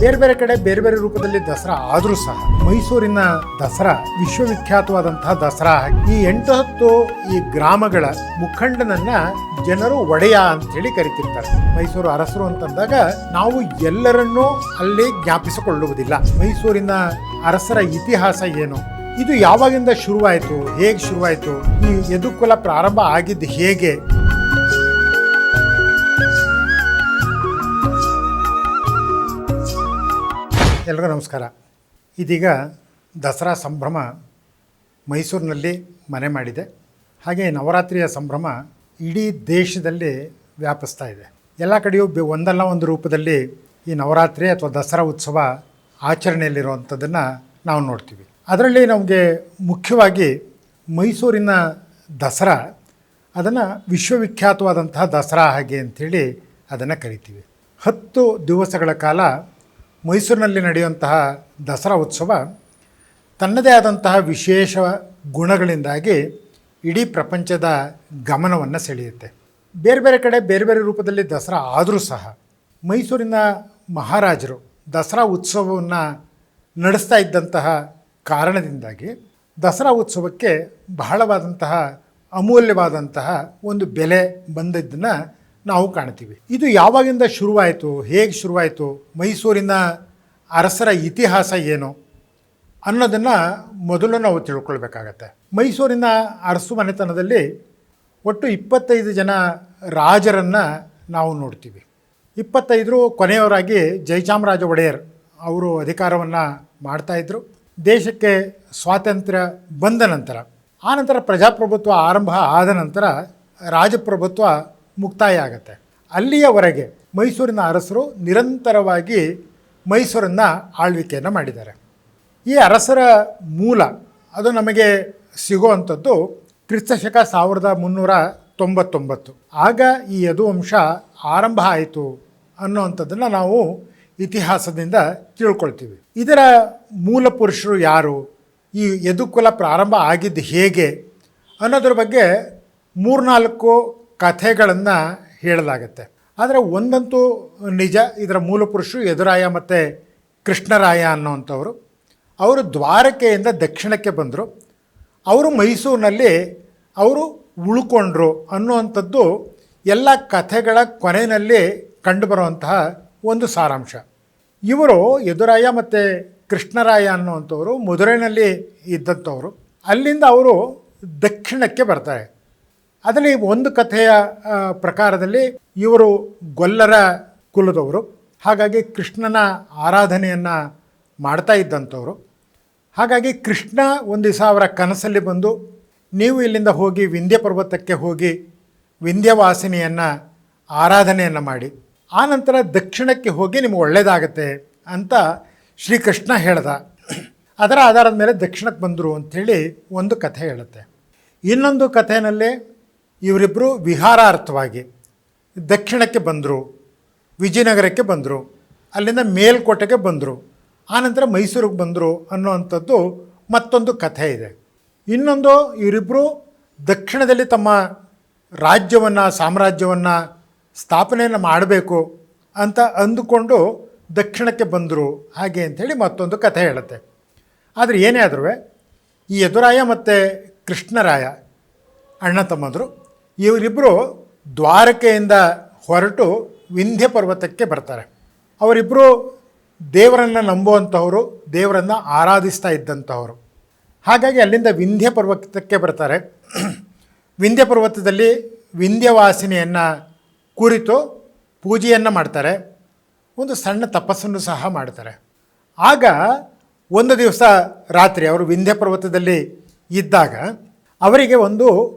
ಬೇರೆ ಬೇರೆ ಕಡೆ ಬೇರೆ ಬೇರೆ ರೂಪದಲ್ಲಿ ದಸರಾ ಆದರೂ ಸಹ ಮೈಸೂರಿನ ದಸರಾ ವಿಶ್ವವಿಖ್ಯಾತವಾದಂತಹ ದಸರಾ. ಈ 8-10 ಈ ಗ್ರಾಮಗಳ ಮುಖಂಡನನ್ನ ಜನರು ಒಡೆಯ ಅಂತ ಹೇಳಿ ಕರಿತಿರ್ತಾರೆ. ಮೈಸೂರು ಅರಸರು ಅಂತಂದಾಗ ನಾವು ಎಲ್ಲರನ್ನೂ ಅಲ್ಲಿ ಜ್ಞಾಪಿಸಿಕೊಳ್ಳುವುದಿಲ್ಲ. ಮೈಸೂರಿನ ಅರಸರ ಇತಿಹಾಸ ಏನು, ಇದು ಯಾವಾಗಿಂದ ಶುರುವಾಯಿತು, ಹೇಗೆ ಶುರುವಾಯಿತು, ಈ ಯದುಕುಲ ಪ್ರಾರಂಭ ಆಗಿದ್ದು ಹೇಗೆ. ಎಲ್ರಿಗೂ ನಮಸ್ಕಾರ. ಇದೀಗ ದಸರಾ ಸಂಭ್ರಮ ಮೈಸೂರಿನಲ್ಲಿ ಮನೆ ಮಾಡಿದೆ. ಹಾಗೆ ನವರಾತ್ರಿಯ ಸಂಭ್ರಮ ಇಡೀ ದೇಶದಲ್ಲಿ ವ್ಯಾಪಿಸ್ತಾ ಇದೆ. ಎಲ್ಲ ಕಡೆಯೂ ಒಂದಲ್ಲ ಒಂದು ರೂಪದಲ್ಲಿ ಈ ನವರಾತ್ರಿ ಅಥವಾ ದಸರಾ ಉತ್ಸವ ಆಚರಣೆಯಲ್ಲಿರುವಂಥದ್ದನ್ನು ನಾವು ನೋಡ್ತೀವಿ. ಅದರಲ್ಲಿ ನಮಗೆ ಮುಖ್ಯವಾಗಿ ಮೈಸೂರಿನ ದಸರಾ, ಅದನ್ನು ವಿಶ್ವವಿಖ್ಯಾತವಾದಂತಹ ದಸರಾ ಹಾಗೆ ಅಂಥೇಳಿ ಅದನ್ನು ಕರಿತೀವಿ. 10 ದಿವಸಗಳ ಕಾಲ ಮೈಸೂರಿನಲ್ಲಿ ನಡೆಯುವಂತಹ ದಸರಾ ಉತ್ಸವ ತನ್ನದೇ ಆದಂತಹ ವಿಶೇಷ ಗುಣಗಳಿಂದಾಗಿ ಇಡೀ ಪ್ರಪಂಚದ ಗಮನವನ್ನು ಸೆಳೆಯುತ್ತೆ. ಬೇರೆ ಬೇರೆ ಕಡೆ ಬೇರೆ ಬೇರೆ ರೂಪದಲ್ಲಿ ದಸರಾ ಆದರೂ ಸಹ ಮೈಸೂರಿನ ಮಹಾರಾಜರು ದಸರಾ ಉತ್ಸವವನ್ನು ನಡೆಸ್ತಾ ಇದ್ದಂತಹ ಕಾರಣದಿಂದಾಗಿ ದಸರಾ ಉತ್ಸವಕ್ಕೆ ಬಹಳವಾದಂತಹ ಅಮೂಲ್ಯವಾದಂತಹ ಒಂದು ಬೆಲೆ ಬಂದದ್ದನ್ನು ನಾವು ಕಾಣ್ತೀವಿ. ಇದು ಯಾವಾಗಿಂದ ಶುರುವಾಯಿತು, ಹೇಗೆ ಶುರುವಾಯಿತು, ಮೈಸೂರಿನ ಅರಸರ ಇತಿಹಾಸ ಏನು ಅನ್ನೋದನ್ನು ಮೊದಲು ನಾವು ತಿಳ್ಕೊಳ್ಬೇಕಾಗತ್ತೆ. ಮೈಸೂರಿನ ಅರಸು ಮನೆತನದಲ್ಲಿ ಒಟ್ಟು 25 ಜನ ರಾಜರನ್ನು ನಾವು ನೋಡ್ತೀವಿ. 25 ಕೊನೆಯವರಾಗಿ ಜಯಚಾಮರಾಜ ಒಡೆಯರ್ ಅವರು ಅಧಿಕಾರವನ್ನು ಮಾಡ್ತಾಯಿದ್ರು. ದೇಶಕ್ಕೆ ಸ್ವಾತಂತ್ರ್ಯ ಬಂದ ನಂತರ, ಆನಂತರ ಪ್ರಜಾಪ್ರಭುತ್ವ ಆರಂಭ ಆದ ನಂತರ ರಾಜಪ್ರಭುತ್ವ ಮುಕ್ತಾಯ ಆಗುತ್ತೆ. ಅಲ್ಲಿಯವರೆಗೆ ಮೈಸೂರಿನ ಅರಸರು ನಿರಂತರವಾಗಿ ಮೈಸೂರನ್ನು ಆಳ್ವಿಕೆಯನ್ನು ಮಾಡಿದ್ದಾರೆ. ಈ ಅರಸರ ಮೂಲ ಅದು ನಮಗೆ ಸಿಗುವಂಥದ್ದು ಕ್ರಿಸ್ತಶಕ 1399. ಆಗ ಈ ಯದುವಂಶ ಆರಂಭ ಆಯಿತು ಅನ್ನುವಂಥದ್ದನ್ನು ನಾವು ಇತಿಹಾಸದಿಂದ ತಿಳ್ಕೊಳ್ತೀವಿ. ಇದರ ಮೂಲ ಪುರುಷರು ಯಾರು, ಈ ಯದುಕುಲ ಪ್ರಾರಂಭ ಆಗಿದ್ದು ಹೇಗೆ ಅನ್ನೋದ್ರ ಬಗ್ಗೆ 3-4 ಕಥೆಗಳನ್ನು ಹೇಳಲಾಗತ್ತೆ. ಆದರೆ ಒಂದಂತೂ ನಿಜ, ಇದರ ಮೂಲ ಪುರುಷರು ಯದುರಾಯ ಮತ್ತು ಕೃಷ್ಣರಾಯ ಅನ್ನೋವಂಥವ್ರು. ಅವರು ದ್ವಾರಕೆಯಿಂದ ದಕ್ಷಿಣಕ್ಕೆ ಬಂದರು. ಅವರು ಮೈಸೂರಿನಲ್ಲಿ ಅವರು ಉಳ್ಕೊಂಡ್ರು ಅನ್ನುವಂಥದ್ದು ಎಲ್ಲ ಕಥೆಗಳ ಕೊನೆಯಲ್ಲಿ ಕಂಡುಬರುವಂತಹ ಒಂದು ಸಾರಾಂಶ. ಇವರು ಯದುರಾಯ ಮತ್ತು ಕೃಷ್ಣರಾಯ ಅನ್ನುವಂಥವರು ಮಧುರೈನಲ್ಲಿ ಇದ್ದಂಥವರು. ಅಲ್ಲಿಂದ ಅವರು ದಕ್ಷಿಣಕ್ಕೆ ಬರ್ತಾರೆ. ಅದರಲ್ಲಿ ಒಂದು ಕಥೆಯ ಪ್ರಕಾರದಲ್ಲಿ ಇವರು ಗೊಲ್ಲರ ಕುಲದವರು, ಹಾಗಾಗಿ ಕೃಷ್ಣನ ಆರಾಧನೆಯನ್ನು ಮಾಡ್ತಾ ಇದ್ದಂಥವ್ರು. ಹಾಗಾಗಿ ಕೃಷ್ಣ ಒಂದು ದಿವಸ ಅವರ ಕನಸಲ್ಲಿ ಬಂದು, ನೀವು ಇಲ್ಲಿಂದ ಹೋಗಿ ವಿಂಧ್ಯ ಪರ್ವತಕ್ಕೆ ಹೋಗಿ ವಿಂಧ್ಯವಾಸಿನಿಯನ್ನು ಆರಾಧನೆಯನ್ನು ಮಾಡಿ, ಆನಂತರ ದಕ್ಷಿಣಕ್ಕೆ ಹೋಗಿ ನಿಮಗೆ ಒಳ್ಳೆಯದಾಗತ್ತೆ ಅಂತ ಶ್ರೀಕೃಷ್ಣ ಹೇಳ್ದ. ಅದರ ಆಧಾರದ ಮೇಲೆ ದಕ್ಷಿಣಕ್ಕೆ ಬಂದರು ಅಂಥೇಳಿ ಒಂದು ಕಥೆ ಹೇಳುತ್ತೆ. ಇನ್ನೊಂದು ಕಥೆಯಲ್ಲಿ ಇವರಿಬ್ಬರು ವಿಹಾರಾರ್ಥವಾಗಿ ದಕ್ಷಿಣಕ್ಕೆ ಬಂದರು, ವಿಜಯನಗರಕ್ಕೆ ಬಂದರು, ಅಲ್ಲಿಂದ ಮೇಲ್ಕೋಟೆಗೆ ಬಂದರು, ಆನಂತರ ಮೈಸೂರಿಗೆ ಬಂದರು ಅನ್ನುವಂಥದ್ದು ಮತ್ತೊಂದು ಕಥೆ ಇದೆ. ಇನ್ನೊಂದು, ಇವರಿಬ್ಬರು ದಕ್ಷಿಣದಲ್ಲಿ ತಮ್ಮ ರಾಜ್ಯವನ್ನು ಸಾಮ್ರಾಜ್ಯವನ್ನು ಸ್ಥಾಪನೆಯನ್ನು ಮಾಡಬೇಕು ಅಂತ ಅಂದುಕೊಂಡು ದಕ್ಷಿಣಕ್ಕೆ ಬಂದರು ಹಾಗೆ ಅಂಥೇಳಿ ಮತ್ತೊಂದು ಕಥೆ ಹೇಳುತ್ತೆ. ಆದರೆ ಏನೇ ಆದರೂ ಈ ಯದುರಾಯ ಮತ್ತು ಕೃಷ್ಣರಾಯ ಅಣ್ಣ ತಮ್ಮಂದರು, ಇವರಿಬ್ಬರು ದ್ವಾರಕೆಯಿಂದ ಹೊರಟು ವಿಂಧ್ಯ ಪರ್ವತಕ್ಕೆ ಬರ್ತಾರೆ. ಅವರಿಬ್ಬರು ದೇವರನ್ನು ನಂಬುವಂಥವರು, ದೇವರನ್ನು ಆರಾಧಿಸ್ತಾ ಇದ್ದಂಥವರು. ಹಾಗಾಗಿ ಅಲ್ಲಿಂದ ವಿಂಧ್ಯ ಪರ್ವತಕ್ಕೆ ಬರ್ತಾರೆ. ವಿಂಧ್ಯ ಪರ್ವತದಲ್ಲಿ ವಿಂಧ್ಯವಾಸಿನಿಯನ್ನು ಕುರಿತು ಪೂಜೆಯನ್ನು ಮಾಡ್ತಾರೆ. ಒಂದು ಸಣ್ಣ ತಪಸ್ಸನ್ನು ಸಹ ಮಾಡ್ತಾರೆ. ಆಗ ಒಂದು ದಿವಸ ರಾತ್ರಿ ಅವರು ವಿಂಧ್ಯ ಪರ್ವತದಲ್ಲಿ ಇದ್ದಾಗ ಅವರಿಗೆ ಒಂದು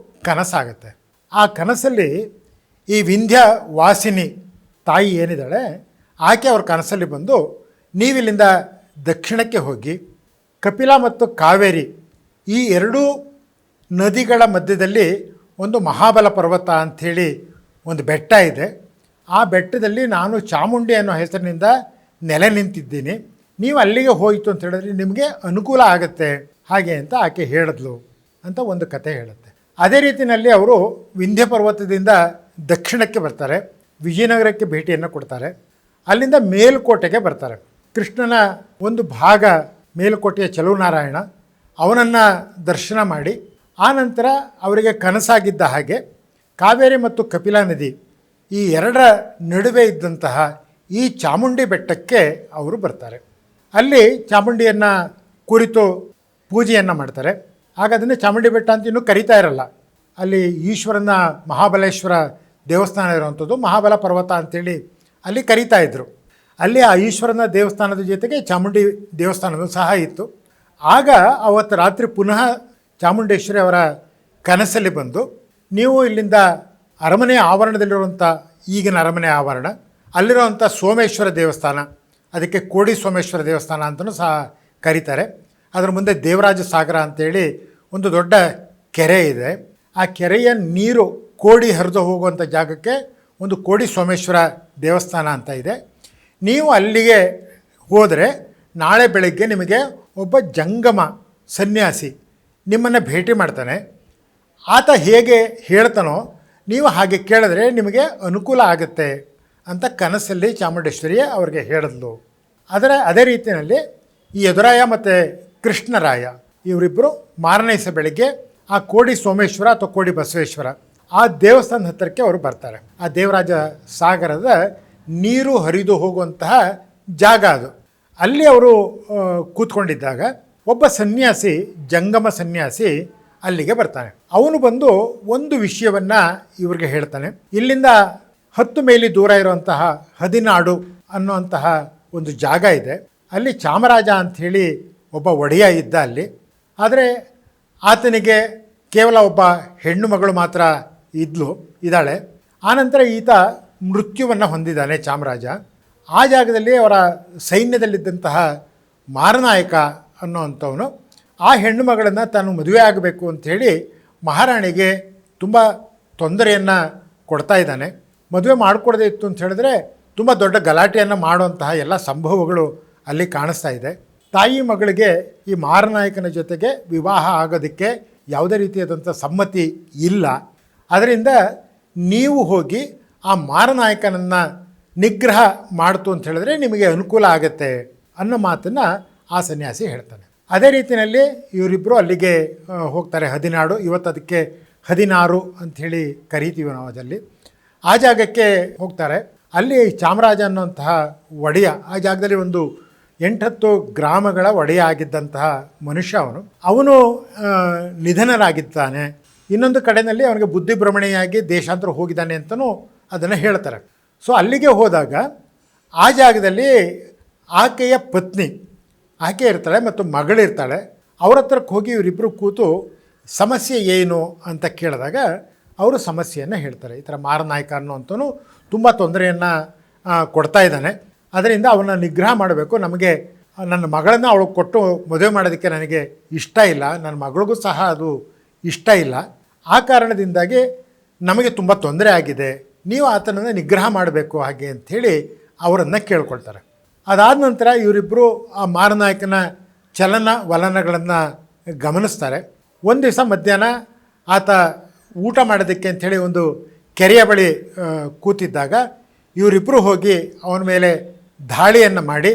ಕನಸಾಗುತ್ತೆ. ಆ ಕನಸಲ್ಲಿ ಈ ವಿಂಧ್ಯ ವಾಸಿನಿ ತಾಯಿ ಏನಿದ್ದಾಳೆ ಆಕೆ ಅವ್ರ ಕನಸಲ್ಲಿ ಬಂದು, ನೀವಿಲ್ಲಿಂದ ದಕ್ಷಿಣಕ್ಕೆ ಹೋಗಿ ಕಪಿಲ ಮತ್ತು ಕಾವೇರಿ ಈ 2 ನದಿಗಳ ಮಧ್ಯದಲ್ಲಿ ಒಂದು ಮಹಾಬಲ ಪರ್ವತ ಅಂಥೇಳಿ ಒಂದು ಬೆಟ್ಟ ಇದೆ. ಆ ಬೆಟ್ಟದಲ್ಲಿ ನಾನು ಚಾಮುಂಡಿ ಅನ್ನೋ ಹೆಸರಿನಿಂದ ನೆಲೆ ನಿಂತಿದ್ದೀನಿ, ನೀವು ಅಲ್ಲಿಗೆ ಹೋಯಿತು ಅಂತ ಹೇಳಿದ್ರೆ ನಿಮಗೆ ಅನುಕೂಲ ಆಗುತ್ತೆ ಹಾಗೆ ಅಂತ ಆಕೆ ಹೇಳಿದ್ಲು ಅಂತ ಒಂದು ಕತೆ ಹೇಳುತ್ತೆ. ಅದೇ ರೀತಿಯಲ್ಲಿ ಅವರು ವಿಂಧ್ಯ ಪರ್ವತದಿಂದ ದಕ್ಷಿಣಕ್ಕೆ ಬರ್ತಾರೆ, ವಿಜಯನಗರಕ್ಕೆ ಭೇಟಿಯನ್ನು ಕೊಡ್ತಾರೆ. ಅಲ್ಲಿಂದ ಮೇಲ್ಕೋಟೆಗೆ ಬರ್ತಾರೆ. ಕೃಷ್ಣನ ಒಂದು ಭಾಗ ಮೇಲುಕೋಟೆಯ ಚಲುವನಾರಾಯಣ ಅವನನ್ನು ದರ್ಶನ ಮಾಡಿ ಆನಂತರ ಅವರಿಗೆ ಕನಸಾಗಿದ್ದ ಹಾಗೆ ಕಾವೇರಿ ಮತ್ತು ಕಪಿಲಾ ನದಿ ಈ ಎರಡರ ನಡುವೆ ಇದ್ದಂತಹ ಈ ಚಾಮುಂಡಿ ಬೆಟ್ಟಕ್ಕೆ ಅವರು ಬರ್ತಾರೆ. ಅಲ್ಲಿ ಚಾಮುಂಡಿಯನ್ನು ಕುರಿತು ಪೂಜೆಯನ್ನು ಮಾಡ್ತಾರೆ. ಆಗ ಅದನ್ನು ಚಾಮುಂಡಿ ಬೆಟ್ಟ ಅಂತ ಇನ್ನೂ ಕರೀತಾ ಇರಲ್ಲ. ಅಲ್ಲಿ ಈಶ್ವರನ ಮಹಾಬಲೇಶ್ವರ ದೇವಸ್ಥಾನ ಇರುವಂಥದ್ದು ಮಹಾಬಲ ಪರ್ವತ ಅಂತೇಳಿ ಅಲ್ಲಿ ಕರೀತಾ ಇದ್ದರು. ಅಲ್ಲಿ ಆ ಈಶ್ವರನ ದೇವಸ್ಥಾನದ ಜೊತೆಗೆ ಚಾಮುಂಡಿ ದೇವಸ್ಥಾನವೂ ಸಹ ಇತ್ತು. ಆಗ ಅವತ್ತು ರಾತ್ರಿ ಪುನಃ ಚಾಮುಂಡೇಶ್ವರಿ ಅವರ ಕನಸಲ್ಲಿ ಬಂದು, ನೀವು ಇಲ್ಲಿಂದ ಅರಮನೆಯ ಆವರಣದಲ್ಲಿರುವಂಥ ಈಗಿನ ಅರಮನೆ ಆವರಣ ಅಲ್ಲಿರುವಂಥ ಸೋಮೇಶ್ವರ ದೇವಸ್ಥಾನ, ಅದಕ್ಕೆ ಕೋಡಿ ಸೋಮೇಶ್ವರ ದೇವಸ್ಥಾನ ಅಂತಲೂ ಸಹ ಕರೀತಾರೆ. ಅದರ ಮುಂದೆ ದೇವರಾಜ ಸಾಗರ ಅಂತೇಳಿ ಒಂದು ದೊಡ್ಡ ಕೆರೆ ಇದೆ. ಆ ಕೆರೆಯ ನೀರು ಕೋಡಿ ಹರಿದು ಹೋಗುವಂಥ ಜಾಗಕ್ಕೆ ಒಂದು ಕೋಡಿ ಸೋಮೇಶ್ವರ ದೇವಸ್ಥಾನ ಅಂತ ಇದೆ. ನೀವು ಅಲ್ಲಿಗೆ ಹೋದರೆ ನಾಳೆ ಬೆಳಗ್ಗೆ ನಿಮಗೆ ಒಬ್ಬ ಜಂಗಮ ಸನ್ಯಾಸಿ ನಿಮ್ಮನ್ನು ಭೇಟಿ ಮಾಡ್ತಾನೆ. ಆತ ಹೇಗೆ ಹೇಳ್ತಾನೋ ನೀವು ಹಾಗೆ ಕೇಳಿದ್ರೆ ನಿಮಗೆ ಅನುಕೂಲ ಆಗುತ್ತೆ ಅಂತ ಕನಸಲ್ಲಿ ಚಾಮುಂಡೇಶ್ವರಿ ಅವ್ರಿಗೆ ಹೇಳಿದ್ಲು. ಅದೇ ರೀತಿಯಲ್ಲಿ ಈ ಯದುರಾಯ ಮತ್ತು ಕೃಷ್ಣರಾಯ ಇವರಿಬ್ಬರು ಮಾರನೇ ದಿವಸ ಬೆಳಗ್ಗೆ ಆ ಕೋಡಿ ಸೋಮೇಶ್ವರ ಅಥವಾ ಕೋಡಿ ಬಸವೇಶ್ವರ ಆ ದೇವಸ್ಥಾನದ ಹತ್ತಿರಕ್ಕೆ ಅವರು ಬರ್ತಾರೆ. ಆ ದೇವರಾಜ ಸಾಗರದ ನೀರು ಹರಿದು ಹೋಗುವಂತಹ ಜಾಗ ಅದು. ಅಲ್ಲಿ ಅವರು ಕೂತ್ಕೊಂಡಿದ್ದಾಗ ಒಬ್ಬ ಸನ್ಯಾಸಿ, ಜಂಗಮ ಸನ್ಯಾಸಿ ಅಲ್ಲಿಗೆ ಬರ್ತಾನೆ. ಅವನು ಬಂದು ಒಂದು ವಿಷಯವನ್ನು ಇವ್ರಿಗೆ ಹೇಳ್ತಾನೆ. ಇಲ್ಲಿಂದ 10 ಮೈಲಿ ದೂರ ಇರುವಂತಹ ಹದಿನಾಡು ಅನ್ನುವಂತಹ ಒಂದು ಜಾಗ ಇದೆ. ಅಲ್ಲಿ ಚಾಮರಾಜ ಅಂಥೇಳಿ ಒಬ್ಬ ಒಡೆಯ ಇದ್ದ ಅಲ್ಲಿ. ಆದರೆ ಆತನಿಗೆ ಕೇವಲ ಒಬ್ಬ ಹೆಣ್ಣು ಮಗಳು ಮಾತ್ರ ಇದ್ದಾಳೆ. ಆನಂತರ ಈತ ಮೃತ್ಯುವನ್ನು ಹೊಂದಿದ್ದಾನೆ ಚಾಮರಾಜ. ಆ ಜಾಗದಲ್ಲಿ ಅವರ ಸೈನ್ಯದಲ್ಲಿದ್ದಂತಹ ಮಾರನಾಯಕ ಅನ್ನೋವಂಥವನು ಆ ಹೆಣ್ಣು ಮಗಳನ್ನು ತಾನು ಮದುವೆ ಆಗಬೇಕು ಅಂಥೇಳಿ ಮಹಾರಾಣಿಗೆ ತುಂಬ ತೊಂದರೆಯನ್ನು ಕೊಡ್ತಾ ಇದ್ದಾನೆ. ಮದುವೆ ಮಾಡಿಕೊಡದೇ ಇತ್ತು ಅಂತ ಹೇಳಿದ್ರೆ ತುಂಬ ದೊಡ್ಡ ಗಲಾಟೆಯನ್ನು ಮಾಡುವಂತಹ ಎಲ್ಲ ಸಂಭವಗಳು ಅಲ್ಲಿ ಕಾಣಿಸ್ತಾ ಇದೆ. ತಾಯಿ ಮಗಳಿಗೆ ಈ ಮಾರನಾಯಕನ ಜೊತೆಗೆ ವಿವಾಹ ಆಗೋದಕ್ಕೆ ಯಾವುದೇ ರೀತಿಯಾದಂಥ ಸಮ್ಮತಿ ಇಲ್ಲ. ಅದರಿಂದ ನೀವು ಹೋಗಿ ಆ ಮಾರನಾಯಕನನ್ನು ನಿಗ್ರಹ ಮಾಡ್ತು ಅಂತ ಹೇಳಿದ್ರೆ ನಿಮಗೆ ಅನುಕೂಲ ಆಗುತ್ತೆ ಅನ್ನೋ ಮಾತನ್ನು ಆ ಸನ್ಯಾಸಿ ಹೇಳ್ತಾನೆ. ಅದೇ ರೀತಿಯಲ್ಲಿ ಇವರಿಬ್ಬರು ಅಲ್ಲಿಗೆ ಹೋಗ್ತಾರೆ. ಹದಿನಾಡು, ಇವತ್ತು ಅದಕ್ಕೆ 16 ಅಂಥೇಳಿ ಕರಿತೀವಿ ನಾವು. ಅದರಲ್ಲಿ ಆ ಜಾಗಕ್ಕೆ ಹೋಗ್ತಾರೆ. ಅಲ್ಲಿ ಚಾಮರಾಜ ಅನ್ನುವಂತಹ ಒಡೆಯ, ಆ ಜಾಗದಲ್ಲಿ ಒಂದು 8-10 ಗ್ರಾಮಗಳ ಒಡೆಯ ಆಗಿದ್ದಂತಹ ಮನುಷ್ಯ ಅವನು ನಿಧನರಾಗಿದ್ದಾನೆ. ಇನ್ನೊಂದು ಕಡೆಯಲ್ಲಿ ಅವನಿಗೆ ಬುದ್ಧಿಭ್ರಮಣೆಯಾಗಿ ದೇಶಾಂತರ ಹೋಗಿದ್ದಾನೆ ಅಂತಲೂ ಅದನ್ನು ಹೇಳ್ತಾರೆ. ಸೊ ಅಲ್ಲಿಗೆ ಹೋದಾಗ ಆ ಜಾಗದಲ್ಲಿ ಆಕೆಯ ಪತ್ನಿ ಆಕೆ ಇರ್ತಾಳೆ ಮತ್ತು ಮಗಳಿರ್ತಾಳೆ. ಅವ್ರ ಹತ್ರಕ್ಕೆ ಹೋಗಿ ಇವರಿಬ್ಬರು ಕೂತು ಸಮಸ್ಯೆ ಏನು ಅಂತ ಕೇಳಿದಾಗ ಅವರು ಸಮಸ್ಯೆಯನ್ನು ಹೇಳ್ತಾರೆ. ಈ ಥರ ಮಾರನಾಯಕ ಅನ್ನೋಂಥನು ತುಂಬ ತೊಂದರೆಯನ್ನು ಕೊಡ್ತಾ ಇದ್ದಾನೆ. ಅದರಿಂದ ಅವನ್ನ ನಿಗ್ರಹ ಮಾಡಬೇಕು. ನಮಗೆ ನನ್ನ ಮಗಳನ್ನು ಅವಳಿಗೆ ಕೊಟ್ಟು ಮದುವೆ ಮಾಡೋದಕ್ಕೆ ನನಗೆ ಇಷ್ಟ ಇಲ್ಲ, ನನ್ನ ಮಗಳಿಗೂ ಸಹ ಅದು ಇಷ್ಟ ಇಲ್ಲ. ಆ ಕಾರಣದಿಂದಾಗಿ ನಮಗೆ ತುಂಬ ತೊಂದರೆ ಆಗಿದೆ, ನೀವು ಆತನನ್ನು ನಿಗ್ರಹ ಮಾಡಬೇಕು ಹಾಗೆ ಅಂಥೇಳಿ ಅವರನ್ನು ಕೇಳ್ಕೊಳ್ತಾರೆ. ಅದಾದ ನಂತರ ಇವರಿಬ್ಬರು ಆ ಮಾರನಾಯಕನ ಚಲನ ವಲನಗಳನ್ನು ಗಮನಿಸ್ತಾರೆ. ಒಂದು ದಿವಸ ಮಧ್ಯಾಹ್ನ ಆತ ಊಟ ಮಾಡೋದಕ್ಕೆ ಅಂಥೇಳಿ ಒಂದು ಕೆರೆಯ ಬಳಿ ಕೂತಿದ್ದಾಗ ಇವರಿಬ್ಬರು ಹೋಗಿ ಅವನ ಮೇಲೆ ದಾಳಿಯನ್ನು ಮಾಡಿ,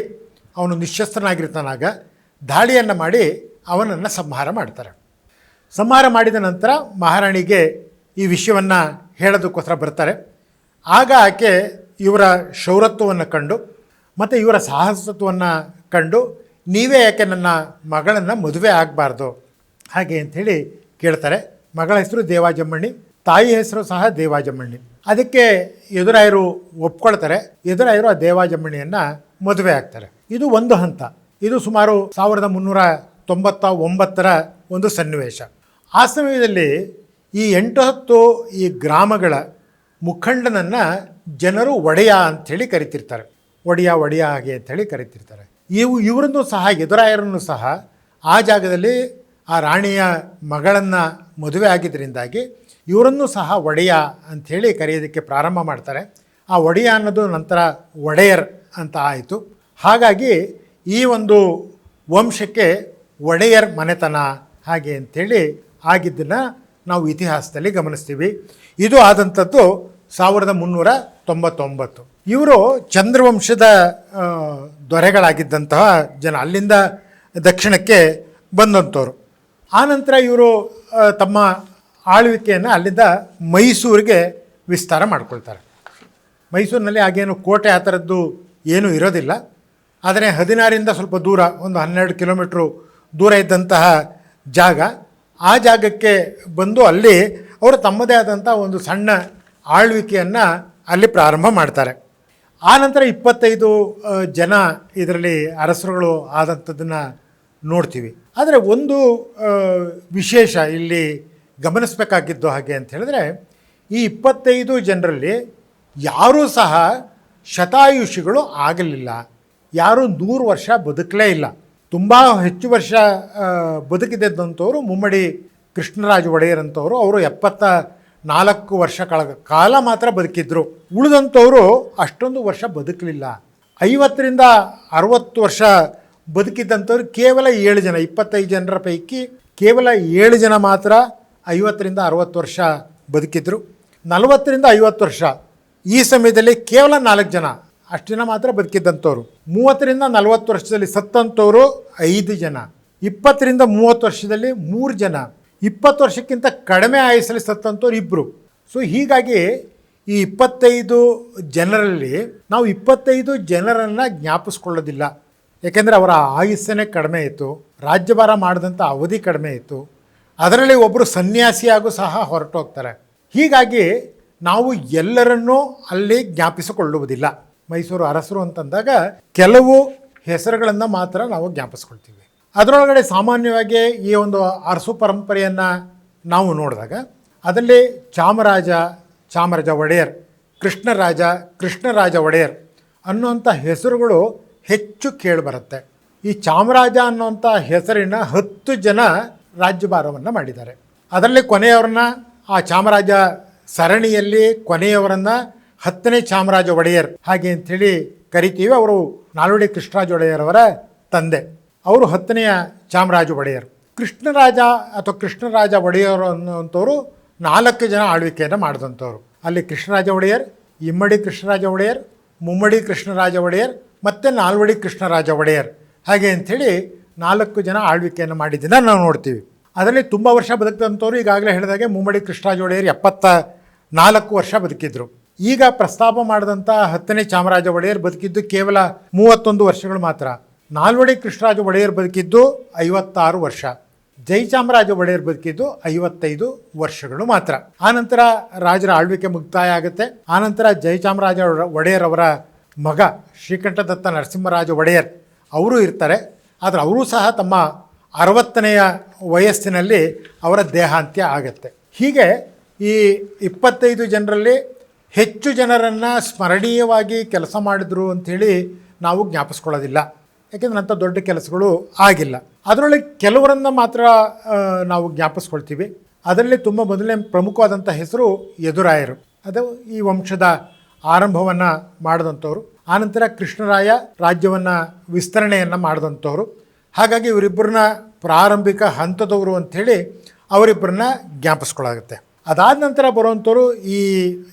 ಅವನು ನಿಶಸ್ತ್ರನಾಗಿರ್ತಾನಾಗ ದಾಳಿಯನ್ನು ಮಾಡಿ ಅವನನ್ನು ಸಂಹಾರ ಮಾಡ್ತಾರೆ. ಸಂಹಾರ ಮಾಡಿದ ನಂತರ ಮಹಾರಾಣಿಗೆ ಈ ವಿಷಯವನ್ನು ಹೇಳೋದಕ್ಕೋಸ್ಕರ ಬರ್ತಾರೆ. ಆಗ ಆಕೆ ಇವರ ಶೌರತ್ವವನ್ನು ಕಂಡು ಮತ್ತು ಇವರ ಸಾಹಸತ್ವವನ್ನು ಕಂಡು, ನೀವೇ ಯಾಕೆ ನನ್ನ ಮಗಳನ್ನು ಮದುವೆ ಆಗಬಾರ್ದು ಹಾಗೆ ಅಂಥೇಳಿ ಕೇಳ್ತಾರೆ. ಮಗಳ ಹೆಸರು ದೇವಾಜಮ್ಮಣ್ಣಿ, ತಾಯಿ ಹೆಸರು ಸಹ ದೇವಾಜಮ್ಮಣ್ಣಿ. ಅದಕ್ಕೆ ಯದುರಾಯರು ಒಪ್ಕೊಳ್ತಾರೆ. ಯದುರಾಯರು ಆ ದೇವಾಜಮ್ಮಣ್ಣಿಯನ್ನು ಮದುವೆ ಆಗ್ತಾರೆ. ಇದು ಒಂದು ಹಂತ. ಇದು ಸುಮಾರು 1399 ಒಂದು ಸನ್ನಿವೇಶ. ಆ ಸಮಯದಲ್ಲಿ ಈ 8-10 ಈ ಗ್ರಾಮಗಳ ಮುಖಂಡನನ್ನು ಜನರು ಒಡೆಯ ಅಂಥೇಳಿ ಕರಿತಿರ್ತಾರೆ. ಒಡೆಯ ಹಾಗೆ ಅಂಥೇಳಿ ಕರಿತಿರ್ತಾರೆ. ಇವರನ್ನು ಸಹ, ಯದುರಾಯರನ್ನು ಸಹ ಆ ಜಾಗದಲ್ಲಿ ಆ ರಾಣಿಯ ಮಗಳನ್ನು ಮದುವೆ ಆಗಿದ್ದರಿಂದಾಗಿ ಇವರನ್ನು ಸಹ ಒಡೆಯ ಅಂಥೇಳಿ ಕರೆಯೋದಕ್ಕೆ ಪ್ರಾರಂಭ ಮಾಡ್ತಾರೆ. ಆ ಒಡೆಯ ಅನ್ನೋದು ನಂತರ ಒಡೆಯರ್ ಅಂತ ಆಯಿತು. ಹಾಗಾಗಿ ಈ ಒಂದು ವಂಶಕ್ಕೆ ಒಡೆಯರ್ ಮನೆತನ ಹಾಗೆ ಅಂಥೇಳಿ ಆಗಿದ್ದನ್ನು ನಾವು ಇತಿಹಾಸದಲ್ಲಿ ಗಮನಿಸ್ತೀವಿ. ಇದು ಆದಂಥದ್ದು 1399. ಇವರು ಚಂದ್ರವಂಶದ ದೊರೆಗಳಾಗಿದ್ದಂತಹ ಜನ, ಅಲ್ಲಿಂದ ದಕ್ಷಿಣಕ್ಕೆ ಬಂದಂಥವ್ರು. ಆನಂತರ ಇವರು ತಮ್ಮ ಆಳ್ವಿಕೆಯನ್ನು ಅಲ್ಲಿಂದ ಮೈಸೂರಿಗೆ ವಿಸ್ತಾರ ಮಾಡ್ಕೊಳ್ತಾರೆ. ಮೈಸೂರಿನಲ್ಲಿ ಹಾಗೇನು ಕೋಟೆ ಆ ಥರದ್ದು ಏನೂ ಇರೋದಿಲ್ಲ. ಆದರೆ 16ರಿಂದ ಸ್ವಲ್ಪ ದೂರ, ಒಂದು 12 ಕಿಲೋಮೀಟ್ರು ದೂರ ಇದ್ದಂತಹ ಜಾಗ, ಆ ಜಾಗಕ್ಕೆ ಬಂದು ಅಲ್ಲಿ ಅವರು ತಮ್ಮದೇ ಆದಂಥ ಒಂದು ಸಣ್ಣ ಆಳ್ವಿಕೆಯನ್ನು ಅಲ್ಲಿ ಪ್ರಾರಂಭ ಮಾಡ್ತಾರೆ. ಆನಂತರ 25 ಜನ ಇದರಲ್ಲಿ ಅರಸರುಗಳು ಆದಂಥದ್ದನ್ನು ನೋಡ್ತೀವಿ. ಆದರೆ ಒಂದು ವಿಶೇಷ ಇಲ್ಲಿ ಗಮನಿಸಬೇಕಾಗಿದ್ದು ಹಾಗೆ ಅಂತ ಹೇಳಿದ್ರೆ, ಈ 25 ಜನರಲ್ಲಿ ಯಾರೂ ಸಹ ಶತಾಯುಷಿಗಳು ಆಗಲಿಲ್ಲ. ಯಾರೂ 100 ವರ್ಷ ಬದುಕಲೇ ಇಲ್ಲ. ತುಂಬ ಹೆಚ್ಚು ವರ್ಷ ಬದುಕಿದ್ದಂಥವ್ರು ಮುಮ್ಮಡಿ ಕೃಷ್ಣರಾಜ ಒಡೆಯರ್ ಅಂತವರು. ಅವರು 74 ವರ್ಷಗಳ ಕಾಲ ಮಾತ್ರ ಬದುಕಿದ್ರು. ಉಳಿದಂಥವರು ಅಷ್ಟೊಂದು ವರ್ಷ ಬದುಕಲಿಲ್ಲ. 50ರಿಂದ 60 ವರ್ಷ ಬದುಕಿದ್ದಂಥವ್ರು ಕೇವಲ 7 ಜನ. 25 ಜನರ ಪೈಕಿ ಕೇವಲ 7 ಜನ ಮಾತ್ರ 50ರಿಂದ 60 ವರ್ಷ ಬದುಕಿದ್ರು. 40ರಿಂದ 50 ವರ್ಷ ಈ ಸಮಯದಲ್ಲಿ ಕೇವಲ 4 ಜನ, ಅಷ್ಟು ಜನ ಮಾತ್ರ ಬದುಕಿದ್ದಂಥವ್ರು. 30ರಿಂದ 40 ವರ್ಷದಲ್ಲಿ ಸತ್ತಂಥವ್ರು 5 ಜನ. 20ರಿಂದ 30 ವರ್ಷದಲ್ಲಿ 3 ಜನ. 20 ವರ್ಷಕ್ಕಿಂತ ಕಡಿಮೆ ಆಯಸ್ಸಲ್ಲಿ ಸತ್ತಂಥವ್ರು 2. ಸೊ ಹೀಗಾಗಿ ಈ 25 ಜನರಲ್ಲಿ ನಾವು 25 ಜನರನ್ನು ಜ್ಞಾಪಿಸ್ಕೊಳ್ಳೋದಿಲ್ಲ. ಏಕೆಂದರೆ ಅವರ ಆಯುಸ್ಸೇ ಕಡಿಮೆ ಇತ್ತು, ರಾಜ್ಯಭಾರ ಮಾಡಿದಂಥ ಅವಧಿ ಕಡಿಮೆ ಇತ್ತು. ಅದರಲ್ಲಿ ಒಬ್ಬರು ಸನ್ಯಾಸಿಯಾಗೂ ಸಹ ಹೊರಟೋಗ್ತಾರೆ. ಹೀಗಾಗಿ ನಾವು ಎಲ್ಲರನ್ನೂ ಅಲ್ಲಿ ಜ್ಞಾಪಿಸಿಕೊಳ್ಳುವುದಿಲ್ಲ. ಮೈಸೂರು ಅರಸರು ಅಂತಂದಾಗ ಕೆಲವು ಹೆಸರುಗಳನ್ನು ಮಾತ್ರ ನಾವು ಜ್ಞಾಪಿಸ್ಕೊಳ್ತೀವಿ. ಅದರೊಳಗಡೆ ಸಾಮಾನ್ಯವಾಗಿ ಈ ಒಂದು ಅರಸು ಪರಂಪರೆಯನ್ನು ನಾವು ನೋಡಿದಾಗ ಅದರಲ್ಲಿ ಚಾಮರಾಜ ಒಡೆಯರ್, ಕೃಷ್ಣರಾಜ ಒಡೆಯರ್ ಅನ್ನುವಂಥ ಹೆಸರುಗಳು ಹೆಚ್ಚು ಕೇಳಿಬರುತ್ತೆ. ಈ ಚಾಮರಾಜ ಅನ್ನುವಂಥ ಹೆಸರಿನ 10 ಜನ ರಾಜ್ಯಭಾರವನ್ನು ಮಾಡಿದ್ದಾರೆ. ಅದರಲ್ಲಿ ಕೊನೆಯವರನ್ನ, ಆ ಚಾಮರಾಜ ಸರಣಿಯಲ್ಲಿ ಕೊನೆಯವರನ್ನು 10ನೇ ಚಾಮರಾಜ ಒಡೆಯರ್ ಹಾಗೆ ಅಂಥೇಳಿ ಕರಿತೀವಿ. ಅವರು ನಾಲ್ವಡಿ ಕೃಷ್ಣರಾಜ ಒಡೆಯರ್ ಅವರ ತಂದೆ. ಅವರು 10ನೆಯ ಚಾಮರಾಜ ಒಡೆಯರ್. ಕೃಷ್ಣರಾಜ ಒಡೆಯರ್ ಅನ್ನುವಂಥವ್ರು 4 ಜನ ಆಳ್ವಿಕೆಯನ್ನು ಮಾಡಿದಂಥವ್ರು. ಅಲ್ಲಿ ಕೃಷ್ಣರಾಜ ಒಡೆಯರ್, ಇಮ್ಮಡಿ ಕೃಷ್ಣರಾಜ ಒಡೆಯರ್, ಮುಮ್ಮಡಿ ಕೃಷ್ಣರಾಜ ಒಡೆಯರ್ ಮತ್ತು ನಾಲ್ವಡಿ ಕೃಷ್ಣರಾಜ ಒಡೆಯರ್ ಹಾಗೆ ಅಂಥೇಳಿ 4 ಜನ ಆಳ್ವಿಕೆಯನ್ನು ಮಾಡಿದ್ದನ್ನು ನಾವು ನೋಡ್ತೀವಿ. ಅದರಲ್ಲಿ ತುಂಬ ವರ್ಷ ಬದುಕಿದಂಥವ್ರು ಈಗಾಗಲೇ ಹೇಳಿದಾಗೆ ಮುಮ್ಮಡಿ ಕೃಷ್ಣರಾಜ ಒಡೆಯರ್ 74 ವರ್ಷ ಬದುಕಿದ್ರು. ಈಗ ಪ್ರಸ್ತಾಪ ಮಾಡಿದಂಥ 10ನೇ ಚಾಮರಾಜ ಒಡೆಯರ್ ಬದುಕಿದ್ದು ಕೇವಲ 31 ವರ್ಷಗಳು ಮಾತ್ರ. ನಾಲ್ವಡಿ ಕೃಷ್ಣರಾಜ ಒಡೆಯರ್ ಬದುಕಿದ್ದು 56 ವರ್ಷ. ಜಯಚಾಮರಾಜ ಒಡೆಯರ್ ಬದುಕಿದ್ದು 55 ವರ್ಷಗಳು ಮಾತ್ರ. ಆನಂತರ ರಾಜರ ಆಳ್ವಿಕೆ ಮುಕ್ತಾಯ ಆಗುತ್ತೆ. ಆನಂತರ ಜಯಚಾಮರಾಜ ಒಡೆಯರ್ ಅವರ ಮಗ ಶ್ರೀಕಂಠದತ್ತ ನರಸಿಂಹರಾಜ ಒಡೆಯರ್ ಅವರು ಇರ್ತಾರೆ. ಆದರೆ ಅವರು ಸಹ ತಮ್ಮ 60ನೆಯ ವಯಸ್ಸಿನಲ್ಲಿ ಅವರ ದೇಹಾಂತ್ಯ ಆಗುತ್ತೆ. ಹೀಗೆ ಈ 25 ಜನರಲ್ಲಿ ಹೆಚ್ಚು ಜನರನ್ನು ಸ್ಮರಣೀಯವಾಗಿ ಕೆಲಸ ಮಾಡಿದ್ರು ಅಂಥೇಳಿ ನಾವು ಜ್ಞಾಪಿಸ್ಕೊಳ್ಳೋದಿಲ್ಲ. ಯಾಕೆಂದರೆ ಅಂಥ ದೊಡ್ಡ ಕೆಲಸಗಳು ಆಗಿಲ್ಲ. ಅದರೊಳಗೆ ಕೆಲವರನ್ನು ಮಾತ್ರ ನಾವು ಜ್ಞಾಪಿಸ್ಕೊಳ್ತೀವಿ. ಅದರಲ್ಲಿ ತುಂಬ ಮೊದಲನೇ ಪ್ರಮುಖವಾದಂಥ ಹೆಸರು ಯದುರಾಯರು. ಅದು ಈ ವಂಶದ ಆರಂಭವನ್ನು ಮಾಡಿದಂಥವ್ರು. ಆನಂತರ ಕೃಷ್ಣರಾಯ ರಾಜ್ಯವನ್ನು ವಿಸ್ತರಣೆಯನ್ನು ಮಾಡಿದಂಥವ್ರು. ಹಾಗಾಗಿ ಇವರಿಬ್ಬರನ್ನ ಪ್ರಾರಂಭಿಕ ಹಂತದವರು ಅಂಥೇಳಿ ಅವರಿಬ್ಬರನ್ನ ಜ್ಞಾಪಿಸ್ಕೊಳ್ಳಾಗುತ್ತೆ. ಅದಾದ ನಂತರ ಬರುವಂಥವ್ರು ಈ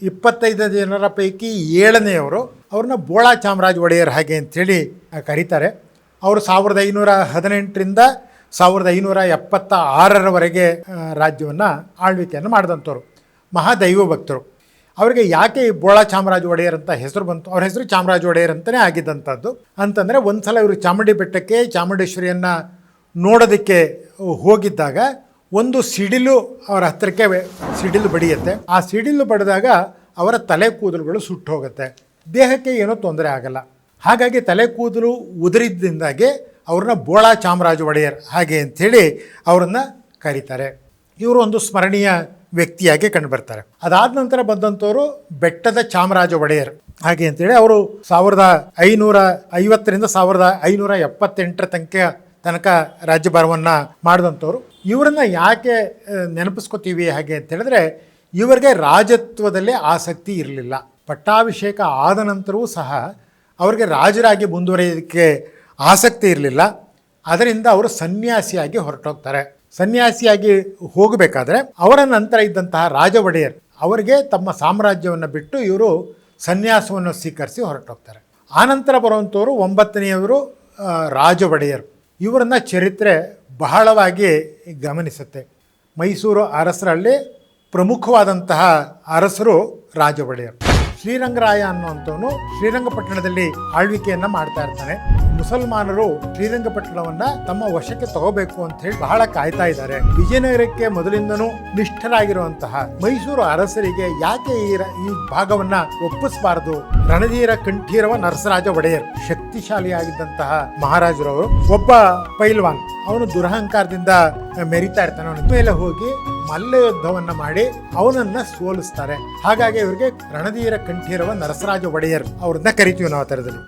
25 ಜನರ ಪೈಕಿ 7ನೇಯವರು. ಅವ್ರನ್ನ ಬೋಳ ಚಾಮರಾಜ ಒಡೆಯರ್ ಹಾಗೆ ಅಂಥೇಳಿ ಕರೀತಾರೆ. ಅವರು 1518ರಿಂದ 1576ರವರೆಗೆ ರಾಜ್ಯವನ್ನು ಆಳ್ವಿಕೆಯನ್ನು ಮಾಡಿದಂಥವ್ರು. ಮಹಾದೈವ ಭಕ್ತರು. ಅವರಿಗೆ ಯಾಕೆ ಈ ಬೋಳ ಚಾಮರಾಜ ಒಡೆಯರ್ ಅಂತ ಹೆಸರು ಬಂತು? ಅವ್ರ ಹೆಸರು ಚಾಮರಾಜ ಒಡೆಯರ್ ಅಂತಲೇ ಆಗಿದ್ದಂಥದ್ದು. ಅಂತಂದರೆ ಒಂದು ಸಲ ಇವರು ಚಾಮುಂಡಿ ಬೆಟ್ಟಕ್ಕೆ ಚಾಮುಂಡೇಶ್ವರಿಯನ್ನು ನೋಡೋದಕ್ಕೆ ಹೋಗಿದ್ದಾಗ ಒಂದು ಸಿಡಿಲು ಅವರ ಹತ್ತಿರಕ್ಕೆ ಸಿಡಿಲು ಬಡಿಯುತ್ತೆ. ಆ ಸಿಡಿಲು ಬಡಿದಾಗ ಅವರ ತಲೆ ಕೂದಲುಗಳು ಸುಟ್ಟು ಹೋಗುತ್ತೆ. ದೇಹಕ್ಕೆ ಏನೂ ತೊಂದರೆ ಆಗಲ್ಲ. ಹಾಗಾಗಿ ತಲೆ ಕೂದಲು ಉದುರಿದ್ದರಿಂದಾಗಿ ಅವ್ರನ್ನ ಬೋಳ ಚಾಮರಾಜ ಒಡೆಯರ್ ಹಾಗೆ ಅಂಥೇಳಿ ಅವರನ್ನು ಕರೀತಾರೆ. ಇವರು ಒಂದು ಸ್ಮರಣೀಯ ವ್ಯಕ್ತಿಯಾಗಿ ಕಂಡುಬರ್ತಾರೆ. ಅದಾದ ನಂತರ ಬಂದಂಥವರು ಬೆಟ್ಟದ ಚಾಮರಾಜ ಒಡೆಯರ್ ಹಾಗೆ ಅಂತೇಳಿ ಅವರು 1550ರಿಂದ 1578 ತನಕ ರಾಜ್ಯಭಾರವನ್ನು ಮಾಡಿದಂಥವ್ರು. ಇವರನ್ನು ಯಾಕೆ ನೆನಪಿಸ್ಕೋತೀವಿ ಹಾಗೆ ಅಂತ ಹೇಳಿದ್ರೆ, ಇವರಿಗೆ ರಾಜತ್ವದಲ್ಲೇ ಆಸಕ್ತಿ ಇರಲಿಲ್ಲ. ಪಟ್ಟಾಭಿಷೇಕ ಆದ ನಂತರವೂ ಸಹ ಅವರಿಗೆ ರಾಜರಾಗಿ ಮುಂದುವರಿಯೋದಕ್ಕೆ ಆಸಕ್ತಿ ಇರಲಿಲ್ಲ. ಅದರಿಂದ ಅವರು ಸನ್ಯಾಸಿಯಾಗಿ ಹೊರಟೋಗ್ತಾರೆ. ಸನ್ಯಾಸಿಯಾಗಿ ಹೋಗಬೇಕಾದ್ರೆ ಅವರ ನಂತರ ಇದ್ದಂತಹ ರಾಜ ಒಡೆಯರ್ ಅವರಿಗೆ ತಮ್ಮ ಸಾಮ್ರಾಜ್ಯವನ್ನು ಬಿಟ್ಟು ಇವರು ಸನ್ಯಾಸವನ್ನು ಸ್ವೀಕರಿಸಿ ಹೊರಟೋಗ್ತಾರೆ. ಆನಂತರ ಬರುವಂಥವರು 9ನೆಯವರು ರಾಜ ಒಡೆಯರು. ಇವರನ್ನ ಚರಿತ್ರೆ ಬಹಳವಾಗಿ ಗಮನಿಸುತ್ತೆ. ಮೈಸೂರು ಅರಸರಲ್ಲಿ ಪ್ರಮುಖವಾದಂತಹ ಅರಸರು ರಾಜ ಒಡೆಯರು. ಶ್ರೀರಂಗರಾಯ ಅನ್ನುವಂಥವನು ಶ್ರೀರಂಗಪಟ್ಟಣದಲ್ಲಿ ಆಳ್ವಿಕೆಯನ್ನ ಮಾಡ್ತಾ ಇರ್ತಾನೆ. ಮುಸಲ್ಮಾನರು ಶ್ರೀರಂಗಪಟ್ಟಣವನ್ನ ತಮ್ಮ ವಶಕ್ಕೆ ತಗೋಬೇಕು ಅಂತ ಹೇಳಿ ಬಹಳ ಕಾಯ್ತಾ ಇದ್ದಾರೆ. ವಿಜಯನಗರಕ್ಕೆ ಮೊದಲಿಂದನೂ ನಿಷ್ಠರಾಗಿರುವಂತಹ ಮೈಸೂರು ಅರಸರಿಗೆ ಯಾಕೆ ಈ ಭಾಗವನ್ನ ಒಪ್ಪಿಸಬಾರದು? ರಣಧೀರ ಕಂಠೀರವ ನರಸರಾಜ ಒಡೆಯರ್ ಶಕ್ತಿಶಾಲಿಯಾಗಿದ್ದಂತಹ ಮಹಾರಾಜರವರು. ಒಬ್ಬ ಪೈಲ್ವಾನ್, ಅವನು ದುರಹಂಕಾರದಿಂದ ಮೆರಿತಾ ಇರ್ತಾನೆ. ಅವನ ಮೇಲೆ ಹೋಗಿ ಮಲ್ಲ ಯುದ್ಧವನ್ನ ಮಾಡಿ ಅವನನ್ನ ಸೋಲಿಸ್ತಾರೆ. ಹಾಗಾಗಿ ಇವರಿಗೆ ರಣಧೀರ ಕಂಠೀರವ ನರಸರಾಜ ಒಡೆಯರ್ ಅವ್ರನ್ನ ಕರಿತೀವಿ ನಾವು ಆ ಥರದಲ್ಲಿ.